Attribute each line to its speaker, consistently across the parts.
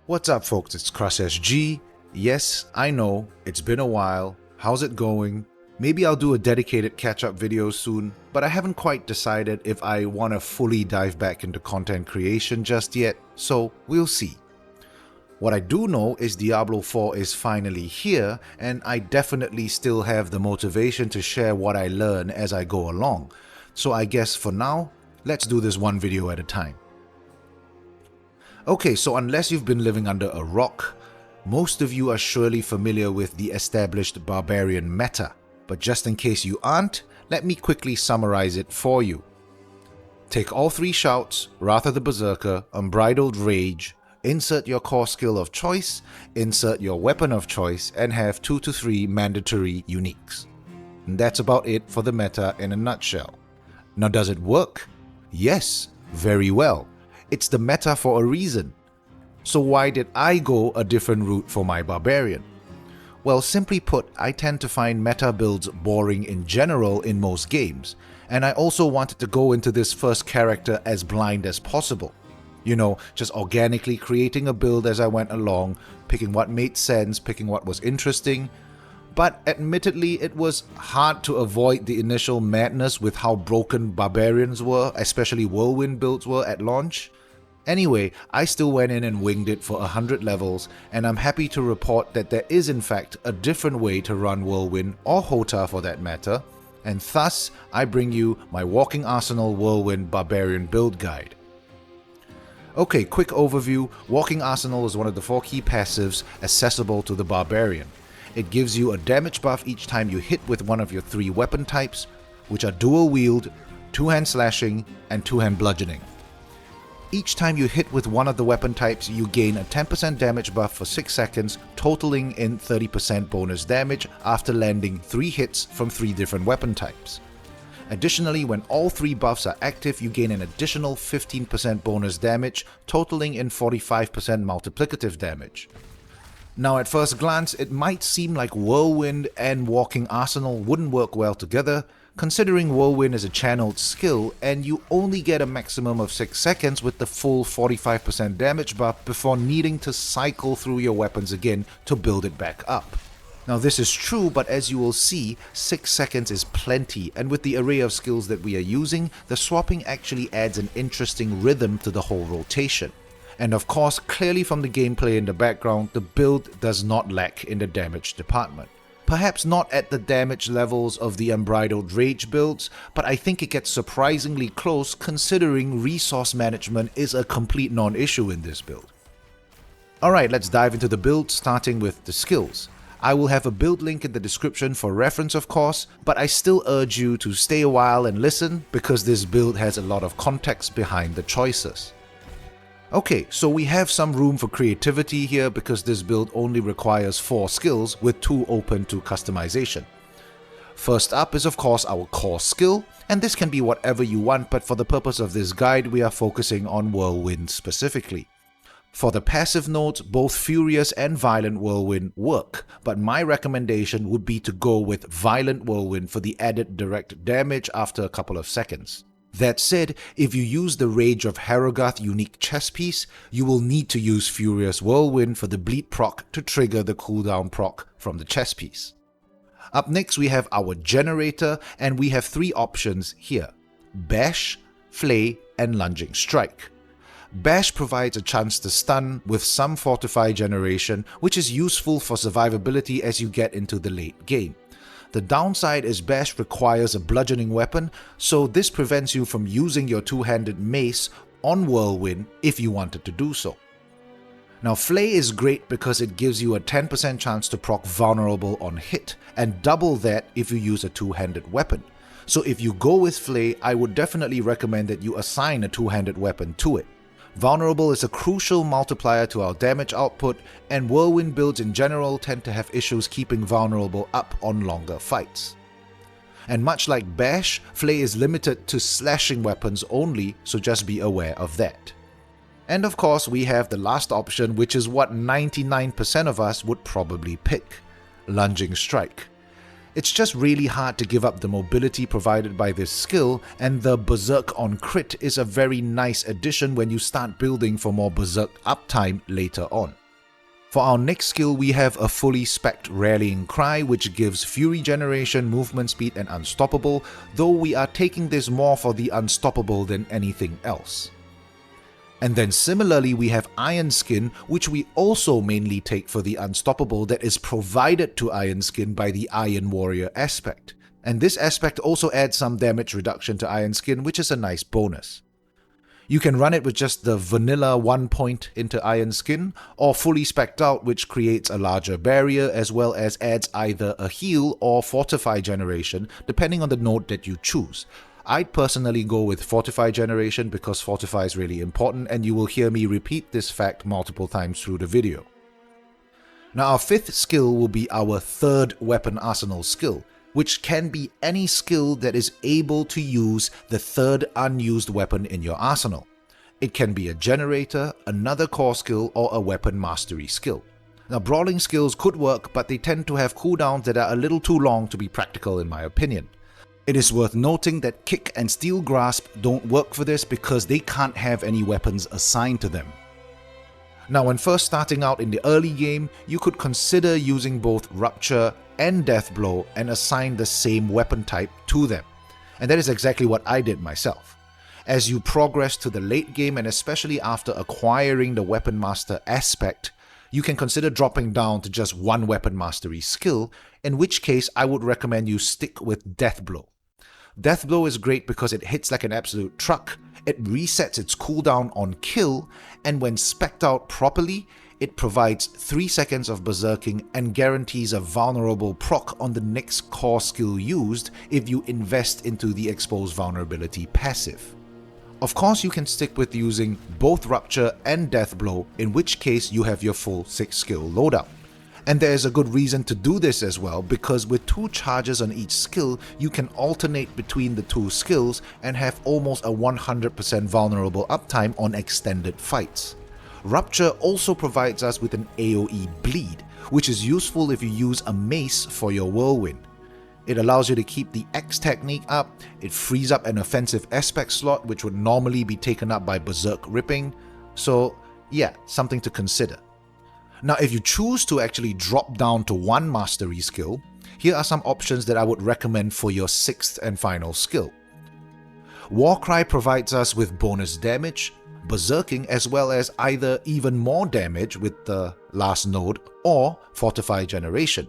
Speaker 1: What's up folks, it's CrushSG. Yes, I know, it's been a while. How's it going? Maybe I'll do a dedicated catch-up video soon, but I haven't quite decided if I want to fully dive back into content creation just yet, so we'll see. What I do know is Diablo 4 is finally here, and I definitely still have the motivation to share what I learn as I go along. So I guess for now, let's do this one video at a time. Okay, so unless you've been living under a rock, most of you are surely familiar with the established Barbarian meta, but just in case you aren't, let me quickly summarize it for you. Take all three shouts, Wrath of the Berserker, Unbridled Rage, insert your core skill of choice, insert your weapon of choice, and have 2 to 3 mandatory uniques. And that's about it for the meta in a nutshell. Now does it work? Yes, very well. It's the meta for a reason. So why did I go a different route for my Barbarian? Well, simply put, I tend to find meta builds boring in general in most games, and I also wanted to go into this first character as blind as possible. You know, just organically creating a build as I went along, picking what made sense, picking what was interesting. But admittedly, it was hard to avoid the initial madness with how broken Barbarians were, especially Whirlwind builds were at launch. Anyway, I still went in and winged it for 100 levels, and I'm happy to report that there is in fact a different way to run Whirlwind, or Hota for that matter, and thus I bring you my Walking Arsenal Whirlwind Barbarian build guide. Okay, quick overview. Walking Arsenal is one of the 4 key passives accessible to the Barbarian. It gives you a damage buff each time you hit with one of your 3 weapon types, which are dual wield, 2-hand slashing, and 2-hand bludgeoning. Each time you hit with one of the weapon types, you gain a 10% damage buff for 6 seconds, totaling in 30% bonus damage after landing 3 hits from 3 different weapon types. Additionally, when all 3 buffs are active, you gain an additional 15% bonus damage, totaling in 45% multiplicative damage. Now at first glance, it might seem like Whirlwind and Walking Arsenal wouldn't work well together, considering Whirlwind is a channeled skill and you only get a maximum of 6 seconds with the full 45% damage buff before needing to cycle through your weapons again to build it back up. Now this is true, but as you will see, 6 seconds is plenty, and with the array of skills that we are using, the swapping actually adds an interesting rhythm to the whole rotation. And of course, clearly from the gameplay in the background, the build does not lack in the damage department. Perhaps not at the damage levels of the Unbridled Rage builds, but I think it gets surprisingly close considering resource management is a complete non-issue in this build. Alright, let's dive into the build, starting with the skills. I will have a build link in the description for reference of course, but I still urge you to stay a while and listen because this build has a lot of context behind the choices. Okay, so we have some room for creativity here because this build only requires 4 skills with 2 open to customization. First up is of course our core skill, and this can be whatever you want, but for the purpose of this guide we are focusing on Whirlwind specifically. For the passive nodes, both Furious and Violent Whirlwind work, but my recommendation would be to go with Violent Whirlwind for the added direct damage after a couple of seconds. That said, if you use the Rage of Paragon unique chess piece, you will need to use Furious Whirlwind for the bleed proc to trigger the cooldown proc from the chess piece. Up next we have our generator, and we have 3 options here: Bash, Flay, and Lunging Strike. Bash provides a chance to stun with some Fortify generation, which is useful for survivability as you get into the late game. The downside is Bash requires a bludgeoning weapon, so this prevents you from using your 2-handed mace on Whirlwind if you wanted to do so. Now Flay is great because it gives you a 10% chance to proc vulnerable on hit, and double that if you use a 2-handed weapon. So if you go with Flay, I would definitely recommend that you assign a 2-handed weapon to it. Vulnerable is a crucial multiplier to our damage output, and Whirlwind builds in general tend to have issues keeping Vulnerable up on longer fights. And much like Bash, Flay is limited to slashing weapons only, so just be aware of that. And of course we have the last option, which is what 99% of us would probably pick: Lunging Strike. It's just really hard to give up the mobility provided by this skill, and the Berserk on crit is a very nice addition when you start building for more Berserk uptime later on. For our next skill, we have a fully spec'd Rallying Cry, which gives Fury Generation, Movement Speed and Unstoppable, though we are taking this more for the Unstoppable than anything else. And then similarly we have Iron Skin, which we also mainly take for the Unstoppable that is provided to Iron Skin by the Iron Warrior aspect. And this aspect also adds some damage reduction to Iron Skin, which is a nice bonus. You can run it with just the vanilla 1 point into Iron Skin, or fully spec'd out, which creates a larger barrier as well as adds either a heal or fortify generation depending on the node that you choose. I'd personally go with Fortify Generation because Fortify is really important, and you will hear me repeat this fact multiple times through the video. Now our fifth skill will be our third weapon arsenal skill, which can be any skill that is able to use the third unused weapon in your arsenal. It can be a generator, another core skill, or a weapon mastery skill. Now brawling skills could work, but they tend to have cooldowns that are a little too long to be practical in my opinion. It is worth noting that Kick and Steel Grasp don't work for this because they can't have any weapons assigned to them. Now when first starting out in the early game, you could consider using both Rupture and Deathblow and assign the same weapon type to them. And that is exactly what I did myself. As you progress to the late game, and especially after acquiring the Weapon Master aspect, you can consider dropping down to just one weapon mastery skill, in which case I would recommend you stick with Deathblow. Deathblow is great because it hits like an absolute truck, it resets its cooldown on kill, and when spec'd out properly, it provides 3 seconds of berserking and guarantees a vulnerable proc on the next core skill used if you invest into the exposed vulnerability passive. Of course you can stick with using both Rupture and Deathblow, in which case you have your full 6 skill loadout. And there is a good reason to do this as well, because with 2 charges on each skill, you can alternate between the 2 skills and have almost a 100% vulnerable uptime on extended fights. Rupture also provides us with an AoE bleed, which is useful if you use a mace for your Whirlwind. It allows you to keep the X technique up, it frees up an offensive aspect slot which would normally be taken up by Berserk Ripping, so yeah, something to consider. Now if you choose to actually drop down to one mastery skill, here are some options that I would recommend for your 6th and final skill. Warcry provides us with bonus damage, berserking, as well as either even more damage with the last node or Fortify Generation.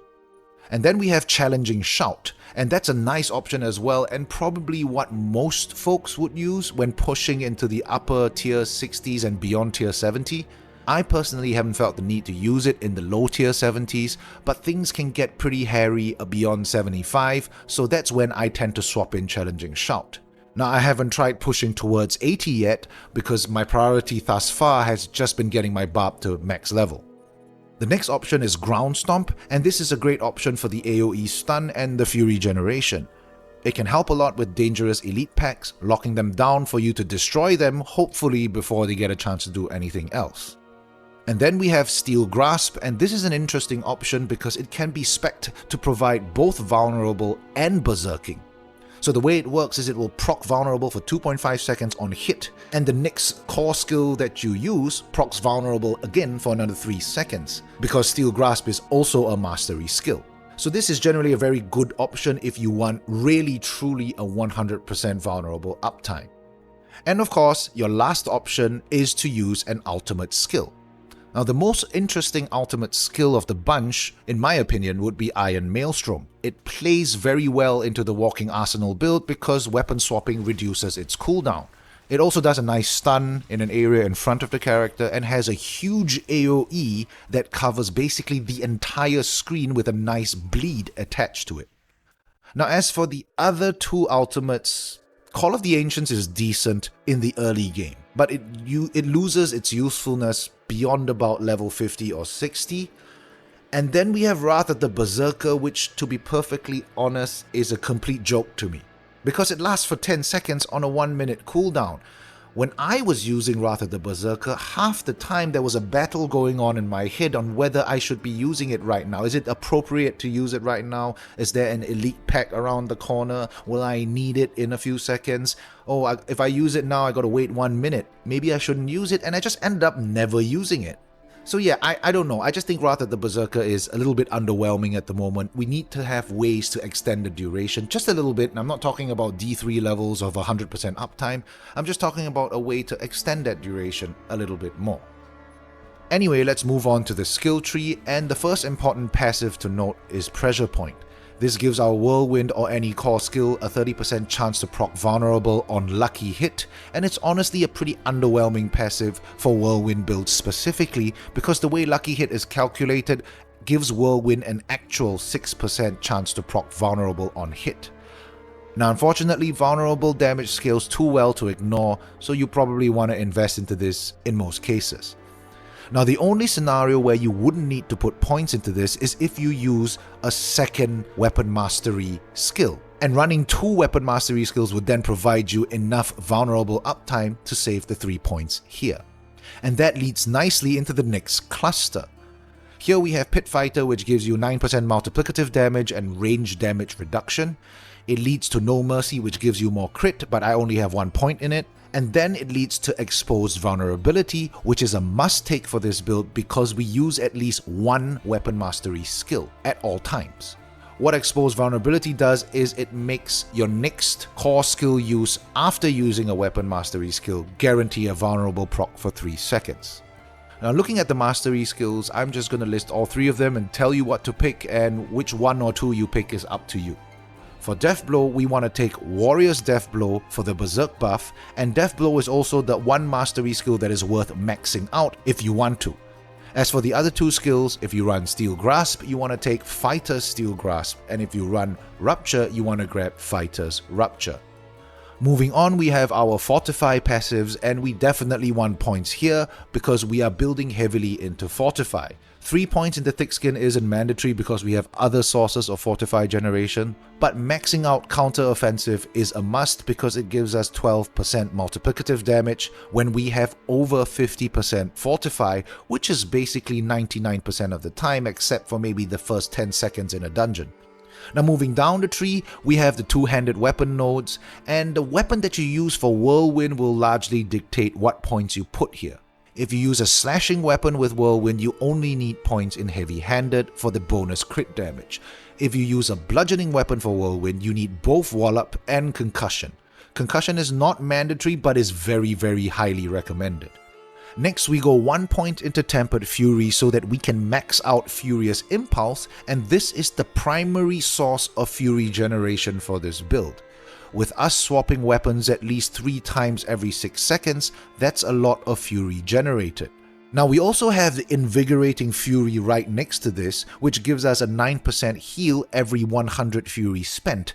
Speaker 1: And then we have Challenging Shout, and that's a nice option as well, and probably what most folks would use when pushing into the upper tier 60s and beyond tier 70. I personally haven't felt the need to use it in the low tier 70s, but things can get pretty hairy beyond 75, so that's when I tend to swap in Challenging Shout. Now I haven't tried pushing towards 80 yet, because my priority thus far has just been getting my Barb to max level. The next option is Ground Stomp, and this is a great option for the AoE stun and the Fury Generation. It can help a lot with dangerous elite packs, locking them down for you to destroy them, hopefully before they get a chance to do anything else. And then we have Steel Grasp, and this is an interesting option because it can be spec'd to provide both vulnerable and berserking. So the way it works is it will proc vulnerable for 2.5 seconds on hit, and the next core skill that you use procs vulnerable again for another 3 seconds, because Steel Grasp is also a mastery skill. So this is generally a very good option if you want really truly a 100% vulnerable uptime. And of course, your last option is to use an ultimate skill. Now the most interesting ultimate skill of the bunch, in my opinion, would be Iron Maelstrom. It plays very well into the Walking Arsenal build because weapon swapping reduces its cooldown. It also does a nice stun in an area in front of the character and has a huge AoE that covers basically the entire screen with a nice bleed attached to it. Now as for the other 2 ultimates, Call of the Ancients is decent in the early game, but it loses its usefulness beyond about level 50 or 60. And then we have Wrath of the Berserker, which, to be perfectly honest, is a complete joke to me, because it lasts for 10 seconds on a 1-minute cooldown. When I was using Wrath of the Berserker, half the time there was a battle going on in my head on whether I should be using it right now. Is it appropriate to use it right now? Is there an elite pack around the corner? Will I need it in a few seconds? Oh, if I use it now, I gotta wait 1 minute. Maybe I shouldn't use it, and I just ended up never using it. So yeah, I don't know. I just think Wrath of the Berserker is a little bit underwhelming at the moment. We need to have ways to extend the duration just a little bit. And I'm not talking about D3 levels of 100% uptime. I'm just talking about a way to extend that duration a little bit more. Anyway, let's move on to the skill tree. And the first important passive to note is Pressure Point. This gives our Whirlwind or any core skill a 30% chance to proc vulnerable on lucky hit, and it's honestly a pretty underwhelming passive for Whirlwind builds specifically because the way lucky hit is calculated gives Whirlwind an actual 6% chance to proc vulnerable on hit. Now unfortunately, vulnerable damage scales too well to ignore, so you probably want to invest into this in most cases. Now the only scenario where you wouldn't need to put points into this is if you use a second weapon mastery skill. And running 2 weapon mastery skills would then provide you enough vulnerable uptime to save the 3 points here. And that leads nicely into the next cluster. Here we have Pit Fighter, which gives you 9% multiplicative damage and range damage reduction. It leads to No Mercy, which gives you more crit, but I only have 1 point in it. And then it leads to Exposed Vulnerability, which is a must-take for this build because we use at least 1 weapon mastery skill at all times. What Exposed Vulnerability does is it makes your next core skill use after using a weapon mastery skill guarantee a vulnerable proc for 3 seconds. Now looking at the mastery skills, I'm just going to list all 3 of them and tell you what to pick, and which 1 or 2 you pick is up to you. For Death Blow, we want to take Warrior's Death Blow for the Berserk buff, and Death Blow is also the 1 mastery skill that is worth maxing out if you want to. As for the other 2 skills, if you run Steel Grasp, you want to take Fighter's Steel Grasp, and if you run Rupture, you want to grab Fighter's Rupture. Moving on, we have our Fortify passives, and we definitely want points here because we are building heavily into Fortify. 3 points into Thick Skin isn't mandatory because we have other sources of Fortify generation, but maxing out Counter Offensive is a must because it gives us 12% multiplicative damage when we have over 50% Fortify, which is basically 99% of the time except for maybe the first 10 seconds in a dungeon. Now moving down the tree, we have the 2-handed weapon nodes, and the weapon that you use for Whirlwind will largely dictate what points you put here. If you use a slashing weapon with Whirlwind, you only need points in heavy-handed for the bonus crit damage. If you use a bludgeoning weapon for Whirlwind, you need both Wallop and Concussion. Concussion is not mandatory but is very highly recommended. Next we go 1 point into Tempered Fury so that we can max out Furious Impulse, and this is the primary source of Fury generation for this build. With us swapping weapons at least 3 times every 6 seconds, that's a lot of Fury generated. Now we also have the Invigorating Fury right next to this, which gives us a 9% heal every 100 Fury spent.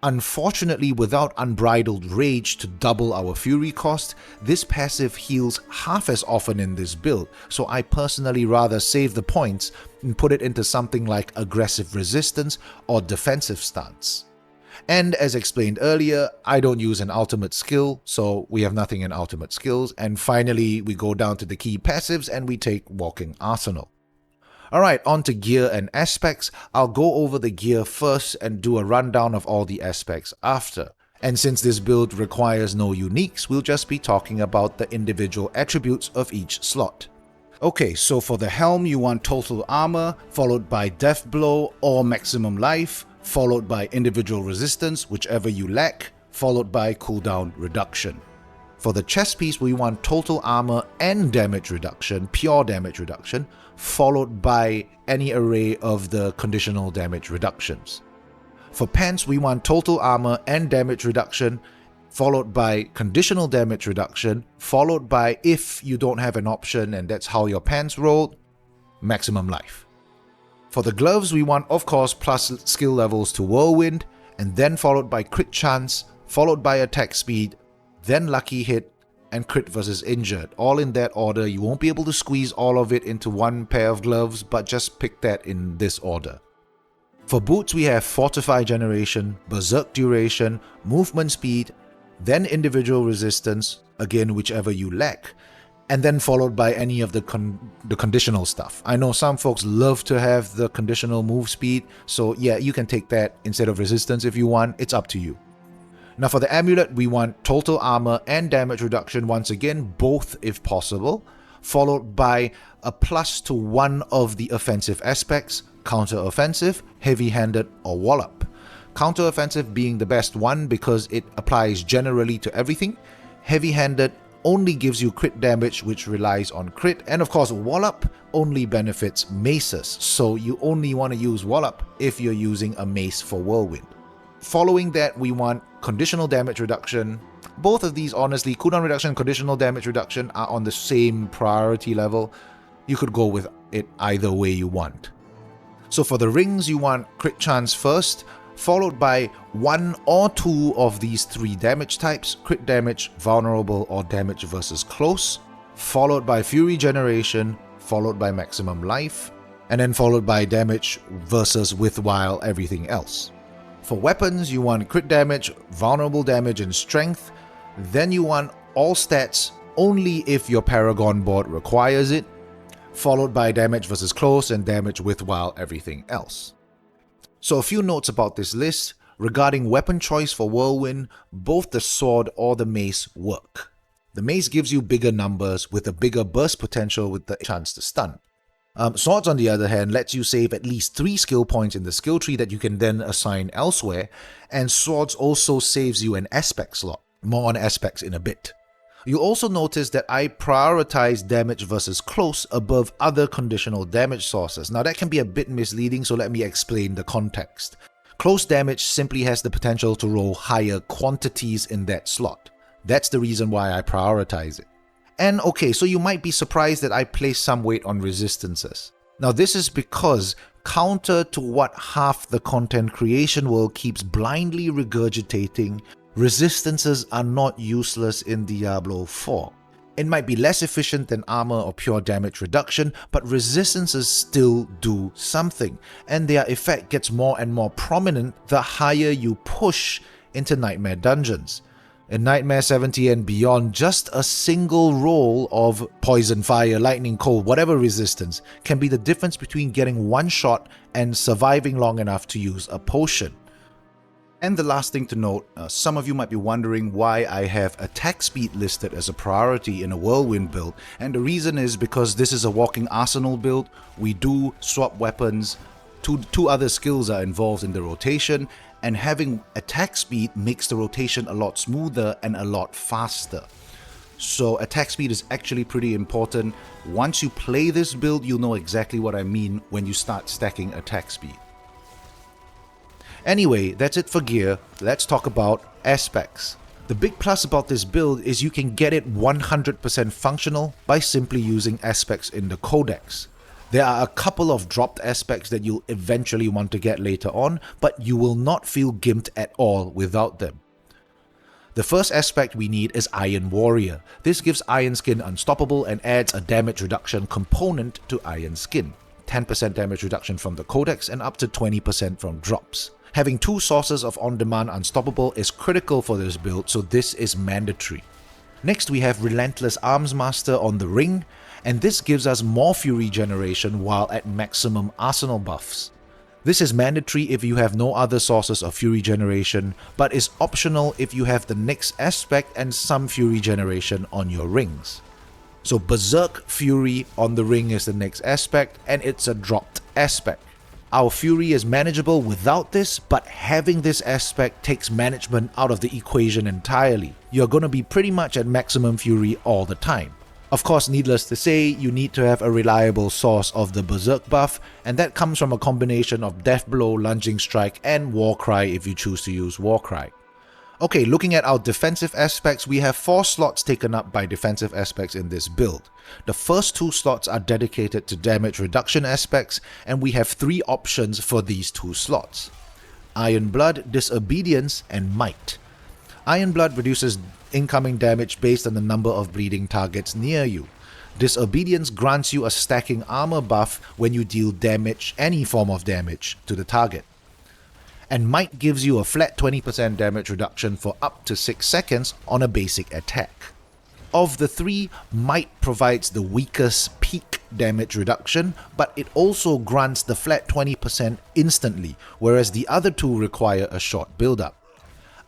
Speaker 1: Unfortunately, without Unbridled Rage to double our Fury cost, this passive heals half as often in this build, so I personally rather save the points and put it into something like Aggressive Resistance or Defensive Stance. And as explained earlier, I don't use an ultimate skill, so we have nothing in ultimate skills. And finally, we go down to the key passives and we take Walking Arsenal. Alright, on to gear and aspects. I'll go over the gear first and do a rundown of all the aspects after. And since this build requires no uniques, we'll just be talking about the individual attributes of each slot. Okay, so for the helm you want total armor, followed by death blow or maximum life, followed by individual resistance, whichever you lack, followed by cooldown reduction. For the chest piece we want total armor and damage reduction, pure damage reduction, followed by any array of the conditional damage reductions. For pants we want total armor and damage reduction, followed by conditional damage reduction, followed by, if you don't have an option and that's how your pants rolled, maximum life. For the gloves we want of course plus skill levels to Whirlwind, and then followed by crit chance, followed by attack speed, then lucky hit, and crit versus injured, all in that order. You won't be able to squeeze all of it into one pair of gloves, but just pick that in this order. For boots we have Fortify generation, Berserk duration, movement speed, then individual resistance, again whichever you lack, and then followed by any of the conditional stuff. I know some folks love to have the conditional move speed, so yeah, you can take that instead of resistance if you want, it's up to you. Now for the amulet, we want total armor and damage reduction once again, both if possible, followed by a plus to one of the offensive aspects, counter-offensive, heavy-handed, or wallop. Counter-offensive being the best one because it applies generally to everything. Heavy-handed only gives you crit damage, which relies on crit, and of course wallop only benefits maces, so you only want to use wallop if you're using a mace for Whirlwind. Following that, we want conditional damage reduction. Both of these, honestly, cooldown reduction and conditional damage reduction are on the same priority level. You could go with it either way you want. So for the rings, you want crit chance first, followed by one or two of these three damage types: crit damage, vulnerable, or damage versus close, followed by fury generation, followed by maximum life, and then followed by damage versus with while everything else. For weapons, you want crit damage, vulnerable damage, and strength. Then you want all stats only if your Paragon board requires it, followed by damage versus close and damage with while everything else. So a few notes about this list. Regarding weapon choice for Whirlwind, both the sword or the mace work. The mace gives you bigger numbers with a bigger burst potential with the chance to stun. Swords, on the other hand, lets you save at least 3 skill points in the skill tree that you can then assign elsewhere, and swords also saves you an aspect slot. More on aspects in a bit. You'll also notice that I prioritize damage versus close above other conditional damage sources. Now that can be a bit misleading, so let me explain the context. Close damage simply has the potential to roll higher quantities in that slot. That's the reason why I prioritize it. And okay, so you might be surprised that I place some weight on resistances. Now this is because, counter to what half the content creation world keeps blindly regurgitating, resistances are not useless in Diablo 4. It might be less efficient than armor or pure damage reduction, but resistances still do something, and their effect gets more and more prominent the higher you push into Nightmare dungeons. In Nightmare 70 and beyond, just a single roll of poison, fire, lightning, cold, whatever resistance can be the difference between getting one shot and surviving long enough to use a potion. And the last thing to note, some of you might be wondering why I have attack speed listed as a priority in a Whirlwind build, and the reason is because this is a walking arsenal build. We do swap weapons, two other skills are involved in the rotation, and having attack speed makes the rotation a lot smoother and a lot faster. So attack speed is actually pretty important. Once you play this build, you'll know exactly what I mean when you start stacking attack speed. Anyway, that's it for gear. Let's talk about aspects. The big plus about this build is you can get it 100% functional by simply using aspects in the codex. There are a couple of dropped aspects that you'll eventually want to get later on, but you will not feel gimped at all without them. The first aspect we need is Iron Warrior. This gives Iron Skin Unstoppable and adds a damage reduction component to Iron Skin. 10% damage reduction from the codex and up to 20% from drops. Having 2 sources of on-demand Unstoppable is critical for this build, so this is mandatory. Next we have Relentless Arms Master on the ring, and this gives us more fury generation while at maximum arsenal buffs. This is mandatory if you have no other sources of fury generation, but is optional if you have the Nyx aspect and some fury generation on your rings. So Berserk Fury on the ring is the Nyx aspect, and it's a dropped aspect. Our fury is manageable without this, but having this aspect takes management out of the equation entirely. You're going to be pretty much at maximum fury all the time. Of course, needless to say, you need to have a reliable source of the Berserk buff, and that comes from a combination of Death Blow, Lunging Strike, and Warcry if you choose to use Warcry. Okay, looking at our defensive aspects, we have 4 slots taken up by defensive aspects in this build. The first 2 slots are dedicated to damage reduction aspects, and we have 3 options for these 2 slots. Iron Blood, Disobedience, and Might. Iron Blood reduces incoming damage based on the number of bleeding targets near you. Disobedience grants you a stacking armor buff when you deal damage, any form of damage, to the target. and Might gives you a flat 20% damage reduction for up to 6 seconds on a basic attack. Of the three, Might provides the weakest peak damage reduction, but it also grants the flat 20% instantly, whereas the other two require a short build-up.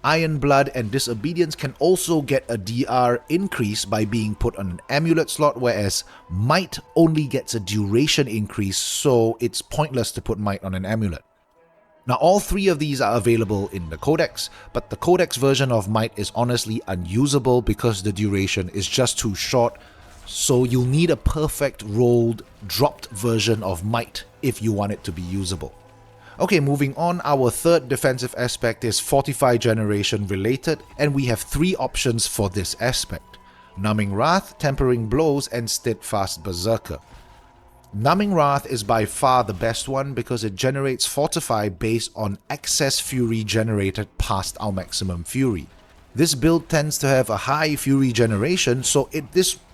Speaker 1: Iron Blood and Disobedience can also get a DR increase by being put on an amulet slot, whereas Might only gets a duration increase, so it's pointless to put Might on an amulet. Now, all three of these are available in the Codex, but the Codex version of Might is honestly unusable because the duration is just too short, so you'll need a perfect rolled, dropped version of Might if you want it to be usable. Okay, moving on, our third defensive aspect is Fortify Generation related, and we have three options for this aspect: Numbing Wrath, Tempering Blows, and Steadfast Berserker. Numbing Wrath is by far the best one because it generates Fortify based on excess fury generated past our maximum fury. This build tends to have a high fury generation, so it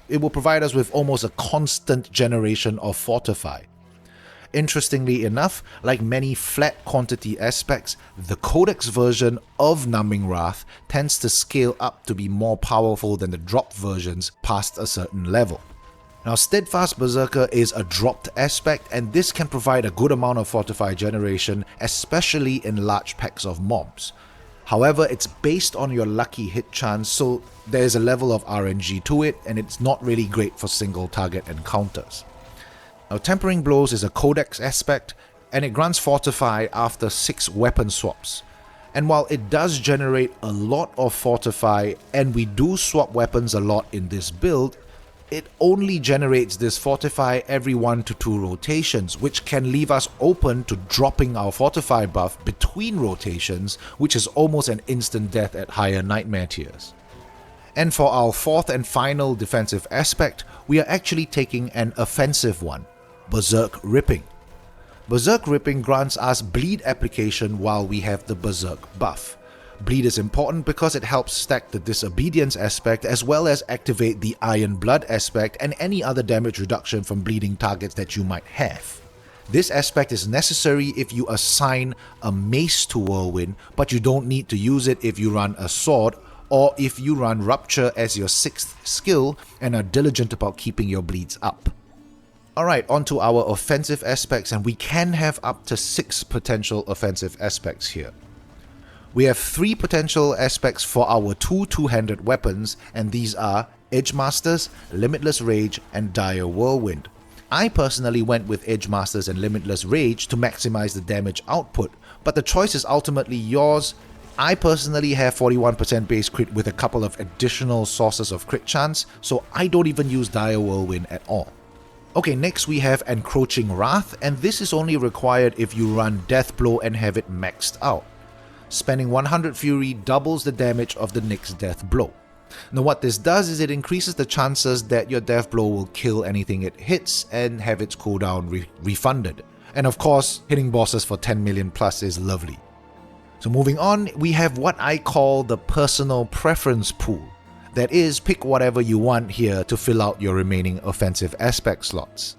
Speaker 1: will provide us with almost a constant generation of Fortify. Interestingly enough, like many flat quantity aspects, the Codex version of Numbing Wrath tends to scale up to be more powerful than the dropped versions past a certain level. Now, Steadfast Berserker is a dropped aspect, and this can provide a good amount of Fortify generation, especially in large packs of mobs. However, it's based on your lucky hit chance, so there's a level of RNG to it, and it's not really great for single target encounters. Now, Tempering Blows is a Codex aspect, and it grants Fortify after 6 weapon swaps. And while it does generate a lot of Fortify, and we do swap weapons a lot in this build, it only generates this Fortify every 1 to 2 rotations, which can leave us open to dropping our Fortify buff between rotations, which is almost an instant death at higher Nightmare tiers. And for our fourth and final defensive aspect, we are actually taking an offensive one: Berserk Ripping. Berserk Ripping grants us bleed application while we have the Berserk buff. Bleed is important because it helps stack the Disobedience aspect as well as activate the Iron Blood aspect and any other damage reduction from bleeding targets that you might have. This aspect is necessary if you assign a mace to Whirlwind, but you don't need to use it if you run a sword or if you run Rupture as your 6th skill and are diligent about keeping your bleeds up. Alright, on to our offensive aspects, and we can have up to 6 potential offensive aspects here. We have 3 potential aspects for our 2 two-handed weapons, and these are Edgemasters, Limitless Rage, and Dire Whirlwind. I personally went with Edgemasters and Limitless Rage to maximize the damage output, but the choice is ultimately yours. I personally have 41% base crit with a couple of additional sources of crit chance, so I don't even use Dire Whirlwind at all. Okay, next we have Encroaching Wrath, and this is only required if you run Death Blow and have it maxed out. Spending 100 Fury doubles the damage of the next Death Blow. Now what this does is it increases the chances that your Death Blow will kill anything it hits and have its cooldown refunded. And of course, hitting bosses for 10 million plus is lovely. So moving on, we have what I call the personal preference pool. That is, pick whatever you want here to fill out your remaining offensive aspect slots.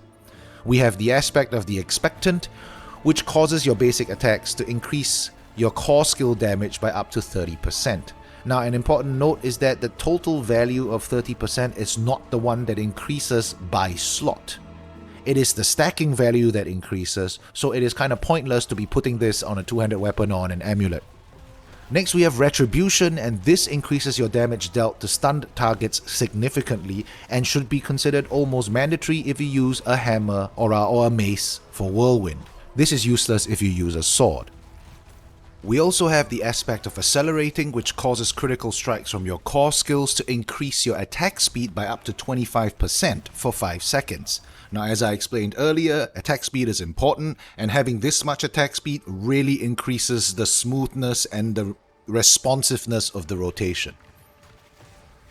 Speaker 1: We have the aspect of the Expectant, which causes your basic attacks to increase your core skill damage by up to 30%. Now, an important note is that the total value of 30% is not the one that increases by slot. It is the stacking value that increases, so it is kind of pointless to be putting this on a two-handed weapon or on an amulet. Next we have Retribution, and this increases your damage dealt to stunned targets significantly and should be considered almost mandatory if you use a hammer or a mace for Whirlwind. This is useless if you use a sword. We also have the aspect of Accelerating, which causes critical strikes from your core skills to increase your attack speed by up to 25% for 5 seconds. Now, as I explained earlier, attack speed is important, and having this much attack speed really increases the smoothness and the responsiveness of the rotation.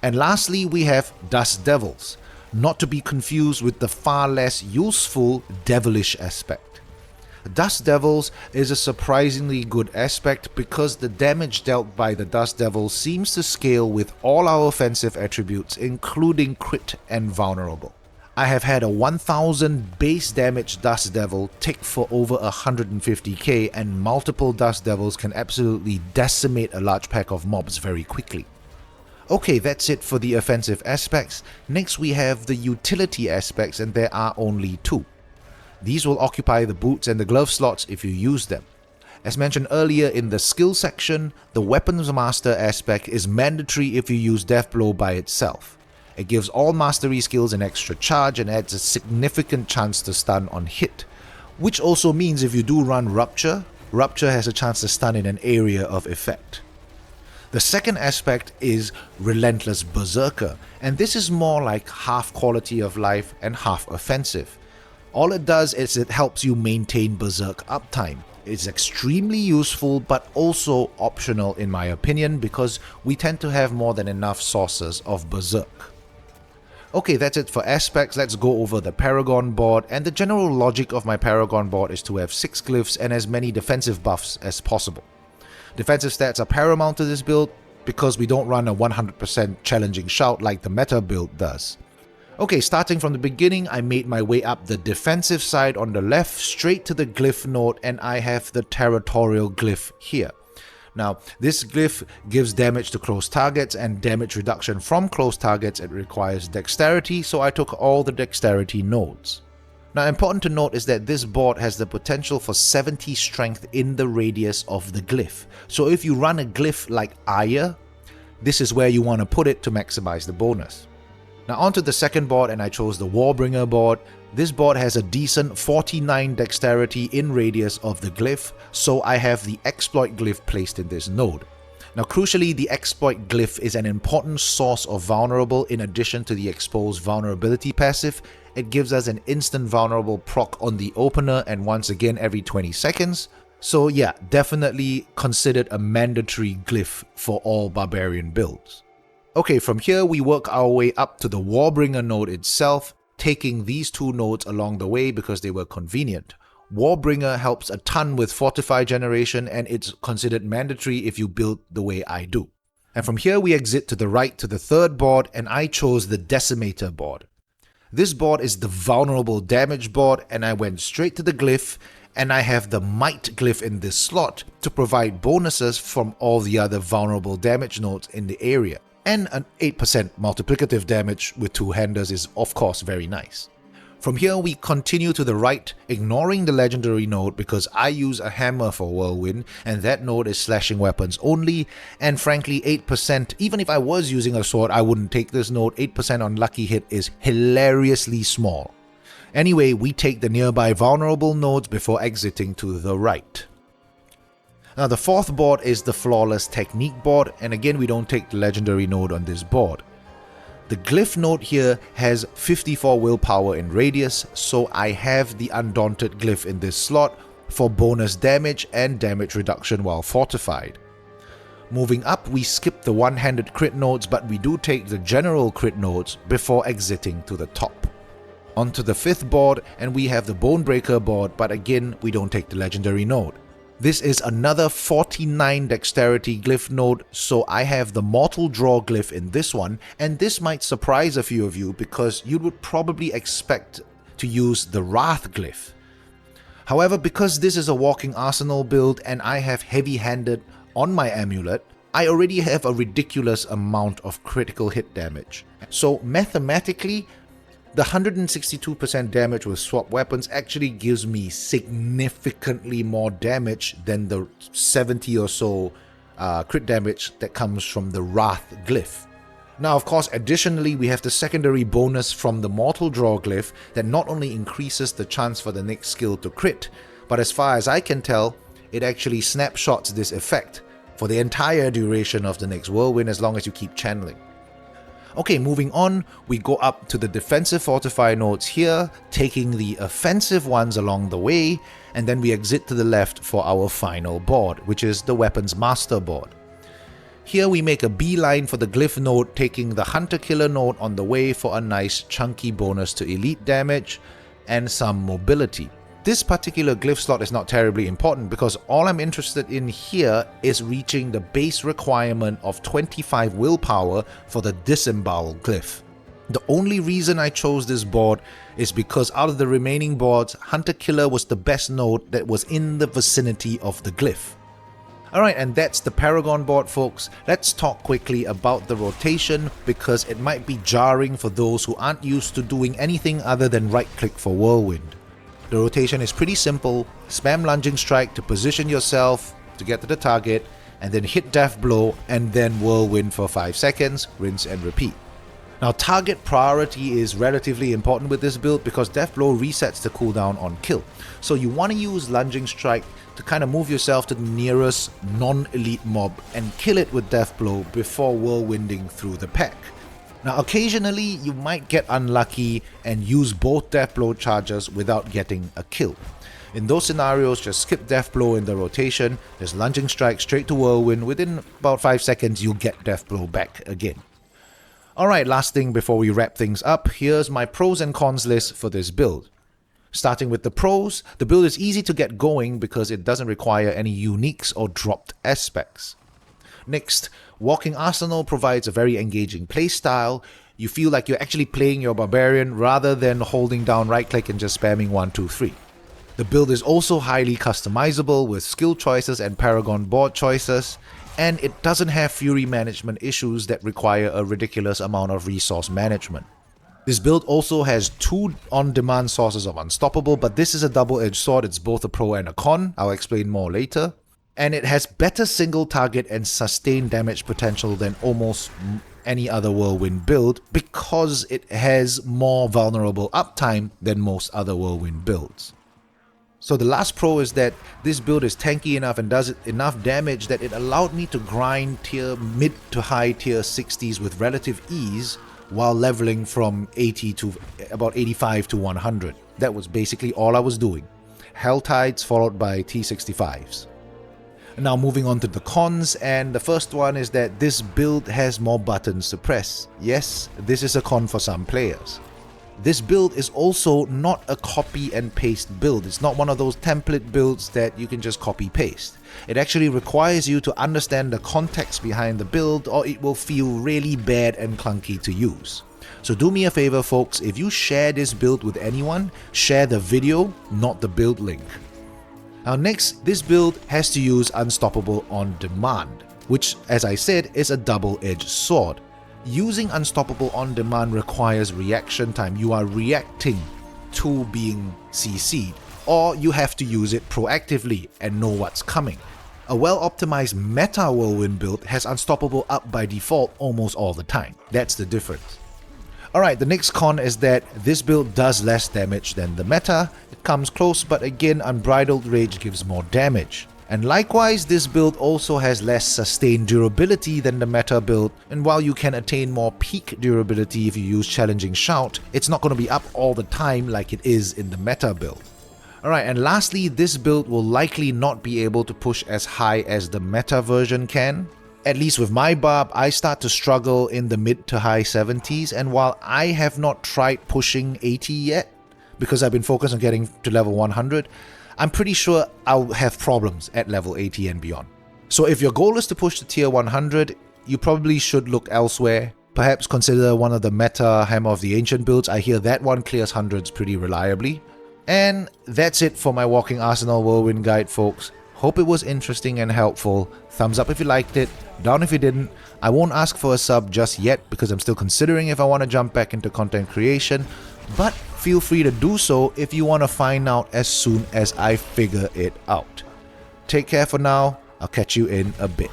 Speaker 1: And lastly, we have Dust Devils, not to be confused with the far less useful Devilish aspect. Dust Devils is a surprisingly good aspect because the damage dealt by the Dust Devils seems to scale with all our offensive attributes, including crit and vulnerable. I have had a 1000 base damage Dust Devil tick for over 150k, and multiple Dust Devils can absolutely decimate a large pack of mobs very quickly. Okay, that's it for the offensive aspects. Next we have the utility aspects, and there are only two. These will occupy the boots and the glove slots if you use them. As mentioned earlier in the skill section, the Weapons Master aspect is mandatory if you use Deathblow by itself. It gives all mastery skills an extra charge and adds a significant chance to stun on hit, which also means if you do run Rupture, Rupture has a chance to stun in an area of effect. The second aspect is Relentless Berserker, and this is more like half quality of life and half offensive. All it does is it helps you maintain Berserk uptime. It's extremely useful but also optional in my opinion, because we tend to have more than enough sources of Berserk. Okay, that's it for aspects. Let's go over the Paragon board, and the general logic of my Paragon board is to have 6 glyphs and as many defensive buffs as possible. Defensive stats are paramount to this build because we don't run a 100% challenging shout like the meta build does. Okay, starting from the beginning, I made my way up the defensive side on the left straight to the glyph node, and I have the territorial glyph here. Now, this glyph gives damage to close targets and damage reduction from close targets. It requires dexterity, so I took all the dexterity nodes. Now, important to note is that this board has the potential for 70 strength in the radius of the glyph. So if you run a glyph like Aya, this is where you want to put it to maximize the bonus. Now onto the second board, and I chose the Warbringer board. This board has a decent 49 dexterity in radius of the glyph, so I have the exploit glyph placed in this node. Now crucially, the exploit glyph is an important source of vulnerable in addition to the exposed vulnerability passive. It gives us an instant vulnerable proc on the opener and once again every 20 seconds. So yeah, definitely considered a mandatory glyph for all Barbarian builds. Okay, from here we work our way up to the Warbringer node itself, taking these two nodes along the way because they were convenient. Warbringer helps a ton with Fortify generation, and it's considered mandatory if you build the way I do. And from here we exit to the right to the third board, and I chose the Decimator board. This board is the vulnerable damage board, and I went straight to the glyph, and I have the Might glyph in this slot to provide bonuses from all the other vulnerable damage nodes in the area. And an 8% multiplicative damage with two-handers is of course very nice. From here we continue to the right, ignoring the legendary node because I use a hammer for Whirlwind and that node is slashing weapons only, and frankly 8%, even if I was using a sword I wouldn't take this node. 8% on lucky hit is hilariously small. Anyway, we take the nearby vulnerable nodes before exiting to the right. Now the fourth board is the Flawless Technique board, and again we don't take the legendary node on this board. The glyph node here has 54 willpower in radius, so I have the Undaunted glyph in this slot for bonus damage and damage reduction while fortified. Moving up, we skip the one-handed crit nodes, but we do take the general crit nodes before exiting to the top. Onto the fifth board, and we have the Bonebreaker board, but again we don't take the legendary node. This is another 49 dexterity glyph node, so I have the Mortal Draw glyph in this one, and this might surprise a few of you because you would probably expect to use the Wrath glyph. However, because this is a walking arsenal build and I have heavy-handed on my amulet, I already have a ridiculous amount of critical hit damage. So mathematically, the 162% damage with swap weapons actually gives me significantly more damage than the 70 or so crit damage that comes from the Wrath glyph. Now of course, additionally we have the secondary bonus from the Mortal Draw glyph that not only increases the chance for the next skill to crit, but as far as I can tell, it actually snapshots this effect for the entire duration of the next Whirlwind as long as you keep channeling. Okay, moving on, we go up to the defensive fortify nodes here, taking the offensive ones along the way, and then we exit to the left for our final board, which is the Weapons Master board. Here we make a beeline for the glyph node, taking the Hunter Killer node on the way for a nice chunky bonus to elite damage and some mobility. This particular glyph slot is not terribly important because all I'm interested in here is reaching the base requirement of 25 willpower for the Disembowel glyph. The only reason I chose this board is because out of the remaining boards, Hunter Killer was the best node that was in the vicinity of the glyph. Alright, and that's the Paragon board, folks. Let's talk quickly about the rotation because it might be jarring for those who aren't used to doing anything other than right-click for Whirlwind. The rotation is pretty simple. Spam Lunging Strike to position yourself to get to the target, and then hit Death Blow, and then Whirlwind for 5 seconds, rinse and repeat. Now, target priority is relatively important with this build because Death Blow resets the cooldown on kill. So you want to use Lunging Strike to kind of move yourself to the nearest non-elite mob and kill it with Death Blow before whirlwinding through the pack. Now, occasionally you might get unlucky and use both Death Blow charges without getting a kill. In those scenarios, just skip Death Blow in the rotation, just Lunging Strike straight to Whirlwind. Within about 5 seconds, you'll get Death Blow back again. Alright, last thing before we wrap things up, here's my pros and cons list for this build. Starting with the pros, the build is easy to get going because it doesn't require any uniques or dropped aspects. Next, Walking Arsenal provides a very engaging playstyle. You feel like you're actually playing your Barbarian rather than holding down right click and just spamming 1, 2, 3. The build is also highly customizable with skill choices and Paragon board choices, and it doesn't have Fury management issues that require a ridiculous amount of resource management. This build also has 2 on-demand sources of Unstoppable, but this is a double-edged sword. It's both a pro and a con. I'll explain more later. And it has better single target and sustained damage potential than almost any other Whirlwind build because it has more vulnerable uptime than most other Whirlwind builds. So the last pro is that this build is tanky enough and does enough damage that it allowed me to grind mid to high tier 60s with relative ease while leveling from 80 to about 85 to 100. That was basically all I was doing. Hell Tides followed by T65s. Now moving on to the cons, and the first one is that this build has more buttons to press. Yes, this is a con for some players. This build is also not a copy and paste build. It's not one of those template builds that you can just copy paste. It actually requires you to understand the context behind the build or it will feel really bad and clunky to use. So do me a favor, folks, if you share this build with anyone, share the video, not the build link. Now next, this build has to use Unstoppable on demand, which, as I said, is a double-edged sword. Using Unstoppable on demand requires reaction time. You are reacting to being CC'd, or you have to use it proactively and know what's coming. A well-optimized meta Whirlwind build has Unstoppable up by default almost all the time. That's the difference. Alright, the next con is that this build does less damage than the meta. It comes close, but again, Unbridled Rage gives more damage. And likewise, this build also has less sustained durability than the meta build, and while you can attain more peak durability if you use Challenging Shout, it's not going to be up all the time like it is in the meta build. Alright, and lastly, this build will likely not be able to push as high as the meta version can. At least with my Barb, I start to struggle in the mid to high 70s, and while I have not tried pushing 80 yet, because I've been focused on getting to level 100, I'm pretty sure I'll have problems at level 80 and beyond. So if your goal is to push to tier 100, you probably should look elsewhere. Perhaps consider one of the meta Hammer of the Ancient builds. I hear that one clears hundreds pretty reliably. And that's it for my Walking Arsenal Whirlwind guide, folks. Hope it was interesting and helpful. Thumbs up if you liked it, down if you didn't. I won't ask for a sub just yet because I'm still considering if I want to jump back into content creation, but feel free to do so if you want to find out as soon as I figure it out. Take care for now. I'll catch you in a bit.